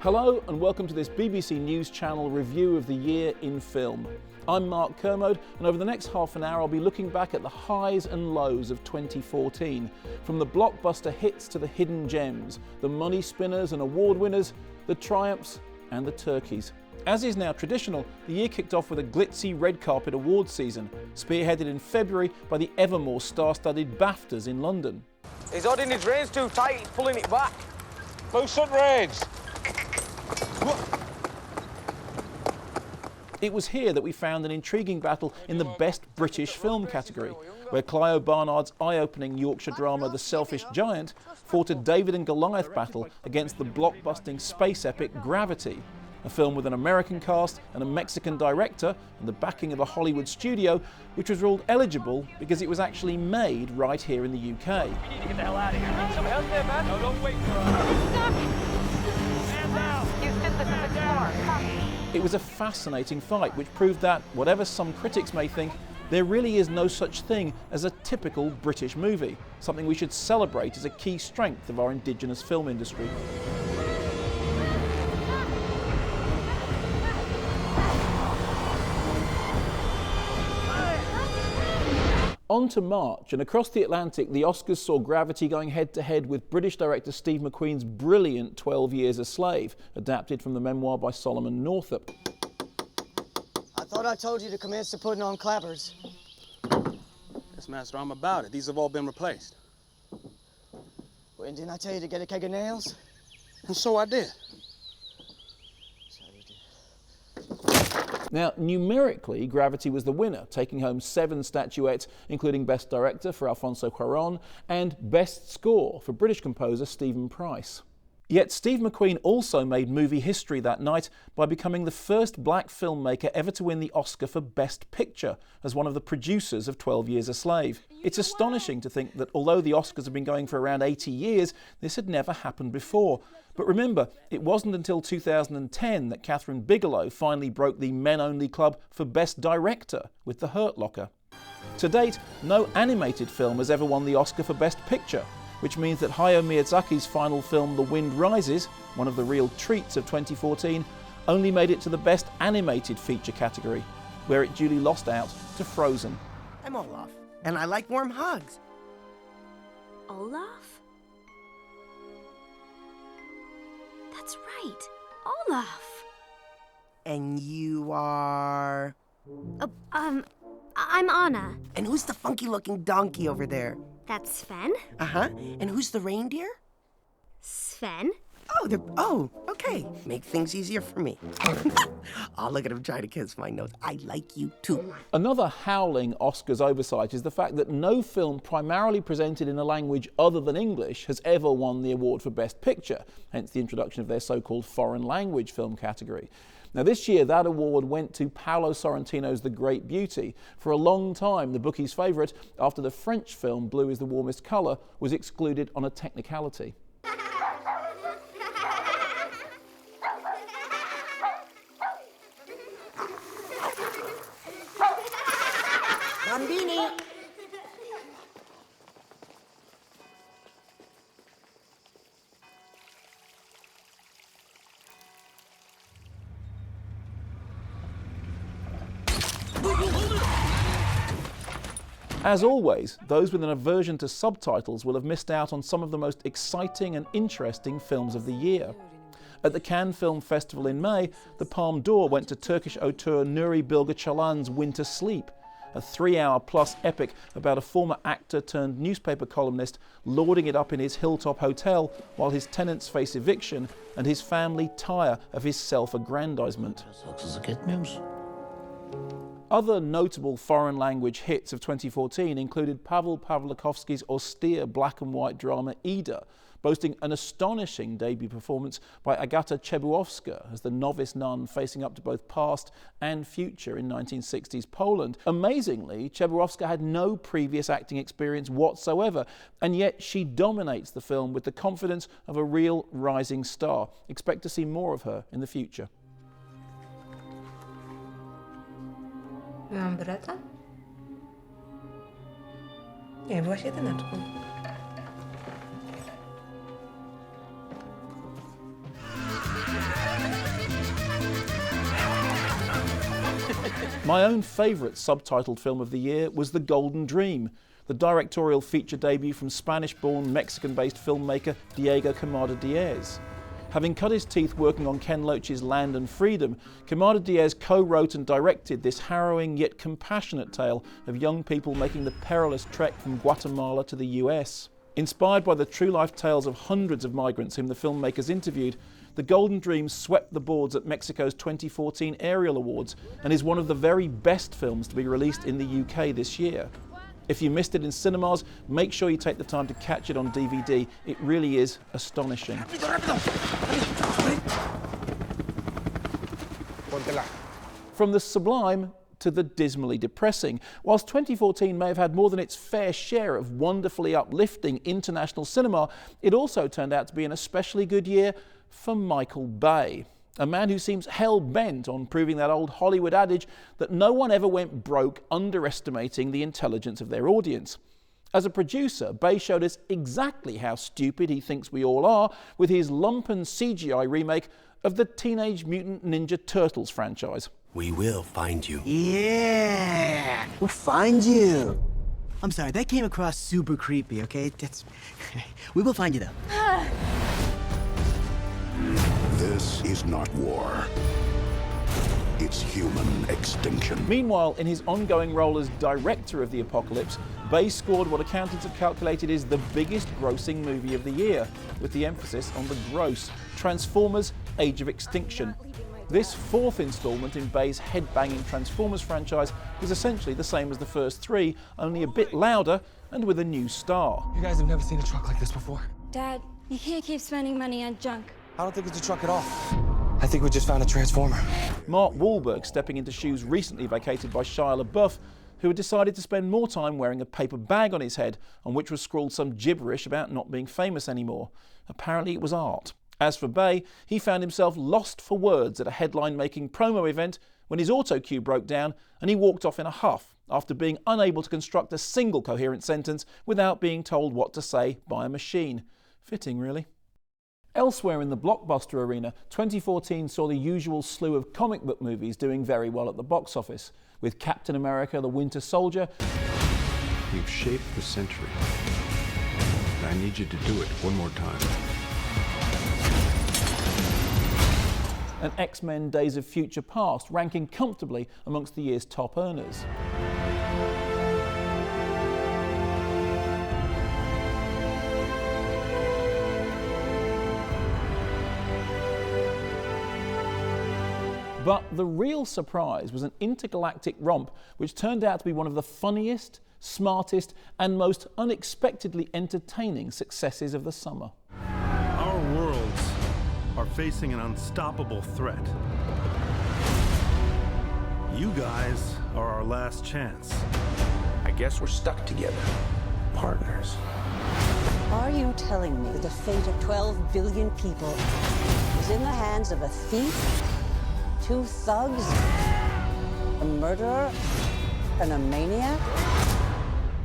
Hello and welcome to this BBC News Channel review of the year in film. I'm Mark Kermode, and over the next half an hour I'll be looking back at the highs and lows of 2014. From the blockbuster hits to the hidden gems, the money spinners and award winners, the triumphs and the turkeys. As is now traditional, the year kicked off with a glitzy red carpet awards season, spearheaded in February by the ever more star-studded BAFTAs in London. He's holding his reins too tight, he's pulling it back. Loosen reins. It was here that we found an intriguing battle in the Best British Film category, where Clio Barnard's eye-opening Yorkshire drama The Selfish Giant fought a David and Goliath battle against the blockbusting space epic Gravity, a film with an American cast and a Mexican director and the backing of a Hollywood studio, which was ruled eligible because it was actually made right here in the UK. You need to get the hell out of here. Some help there, man? No, don't wait for us. Houston, this is Explorer. It was a fascinating fight which proved that, whatever some critics may think, there really is no such thing as a typical British movie, something we should celebrate as a key strength of our indigenous film industry. On to March, and across the Atlantic, the Oscars saw Gravity going head-to-head with British director Steve McQueen's brilliant 12 Years a Slave, adapted from the memoir by Solomon Northup. I thought I told you to commence to putting on clappers. Yes, Master, I'm about it. These have all been replaced. When didn't I tell you to get a keg of nails? And so I did. So you did. Now, numerically, Gravity was the winner, taking home 7 statuettes, including Best Director for Alfonso Cuarón and Best Score for British composer Stephen Price. Yet Steve McQueen also made movie history that night by becoming the first black filmmaker ever to win the Oscar for Best Picture as one of the producers of 12 Years a Slave. It's astonishing to think that although the Oscars have been going for around 80 years, this had never happened before. But remember, it wasn't until 2010 that Catherine Bigelow finally broke the men-only club for Best Director with The Hurt Locker. To date, no animated film has ever won the Oscar for Best Picture, which means that Hayao Miyazaki's final film The Wind Rises, one of the real treats of 2014, only made it to the Best Animated Feature category, where it duly lost out to Frozen. I'm Olaf, and I like warm hugs. Olaf? That's right, Olaf. And you are... I'm Anna. And who's the funky-looking donkey over there? That's Sven. Uh-huh. And who's the reindeer? Sven? Oh, okay. Make things easier for me. Oh, look at him trying to kiss my nose. I like you too. Another howling Oscars oversight is the fact that no film primarily presented in a language other than English has ever won the award for Best Picture, hence the introduction of their so-called foreign language film category. Now this year that award went to Paolo Sorrentino's The Great Beauty. For a long time the bookies' favourite, after the French film Blue is the Warmest Colour was excluded on a technicality. Bambini! As always, those with an aversion to subtitles will have missed out on some of the most exciting and interesting films of the year. At the Cannes Film Festival in May, the Palme d'Or went to Turkish auteur Nuri Bilge Ceylan's Winter Sleep, a 3-hour-plus epic about a former actor turned newspaper columnist lording it up in his hilltop hotel while his tenants face eviction and his family tire of his self-aggrandizement. Other notable foreign language hits of 2014 included Pavel Pawlikowski's austere black and white drama Ida, boasting an astonishing debut performance by Agata Czebuowska as the novice nun facing up to both past and future in 1960s Poland. Amazingly, Czebuowska had no previous acting experience whatsoever, and yet she dominates the film with the confidence of a real rising star. Expect to see more of her in the future. Mam brata? Nie, byłaś jedyneczką. My own favourite subtitled film of the year was The Golden Dream, the directorial feature debut from Spanish-born, Mexican-based filmmaker Diego Quemada Diaz. Having cut his teeth working on Ken Loach's Land and Freedom, Quemada Diaz co-wrote and directed this harrowing yet compassionate tale of young people making the perilous trek from Guatemala to the US. Inspired by the true-life tales of hundreds of migrants whom the filmmakers interviewed, The Golden Dream swept the boards at Mexico's 2014 Ariel Awards and is one of the very best films to be released in the UK this year. If you missed it in cinemas, make sure you take the time to catch it on DVD. It really is astonishing. From the sublime to the dismally depressing. Whilst 2014 may have had more than its fair share of wonderfully uplifting international cinema, it also turned out to be an especially good year for Michael Bay, a man who seems hell-bent on proving that old Hollywood adage that no one ever went broke underestimating the intelligence of their audience. As a producer, Bay showed us exactly how stupid he thinks we all are with his lumpen CGI remake of the Teenage Mutant Ninja Turtles franchise. We will find you. Yeah, we'll find you. I'm sorry, that came across super creepy, okay? We will find you though. This is not war. It's human extinction. Meanwhile, in his ongoing role as director of The Apocalypse, Bay scored what accountants have calculated is the biggest grossing movie of the year, with the emphasis on the gross, Transformers: Age of Extinction. This fourth installment in Bay's head-banging Transformers franchise is essentially the same as the first three, only a bit louder and with a new star. You guys have never seen a truck like this before. Dad, you can't keep spending money on junk. I don't think it's a truck at all. I think we just found a transformer. Mark Wahlberg stepping into shoes recently vacated by Shia LaBeouf, who had decided to spend more time wearing a paper bag on his head on which was scrawled some gibberish about not being famous anymore. Apparently it was art. As for Bay, he found himself lost for words at a headline-making promo event when his auto cue broke down and he walked off in a huff after being unable to construct a single coherent sentence without being told what to say by a machine. Fitting, really. Elsewhere in the blockbuster arena, 2014 saw the usual slew of comic book movies doing very well at the box office, with Captain America: The Winter Soldier. You've shaped the century. I need you to do it one more time. And X-Men: Days of Future Past, ranking comfortably amongst the year's top earners. But the real surprise was an intergalactic romp which turned out to be one of the funniest, smartest, and most unexpectedly entertaining successes of the summer. Our worlds are facing an unstoppable threat. You guys are our last chance. I guess we're stuck together. Partners. Are you telling me that the fate of 12 billion people is in the hands of a thief, 2 thugs, a murderer, and a maniac?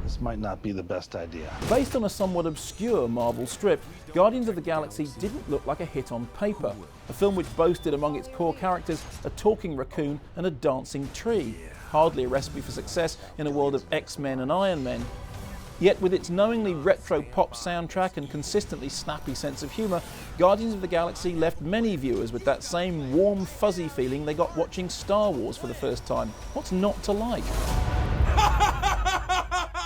This might not be the best idea. Based on a somewhat obscure Marvel strip, Guardians of the Galaxy didn't look like a hit on paper. A film which boasted among its core characters a talking raccoon and a dancing tree. Hardly a recipe for success in a world of X-Men and Iron Men. Yet with its knowingly retro pop soundtrack and consistently snappy sense of humour, Guardians of the Galaxy left many viewers with that same warm, fuzzy feeling they got watching Star Wars for the first time. What's not to like?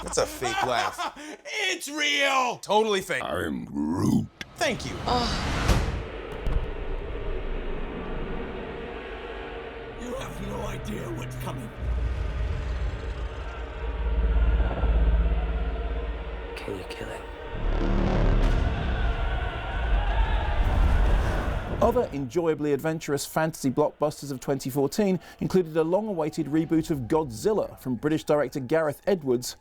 That's a fake laugh. It's real! Totally fake. I'm Groot. Thank you. You have no idea what's coming. Can you kill it? Other enjoyably adventurous fantasy blockbusters of 2014 included a long-awaited reboot of Godzilla from British director Gareth Edwards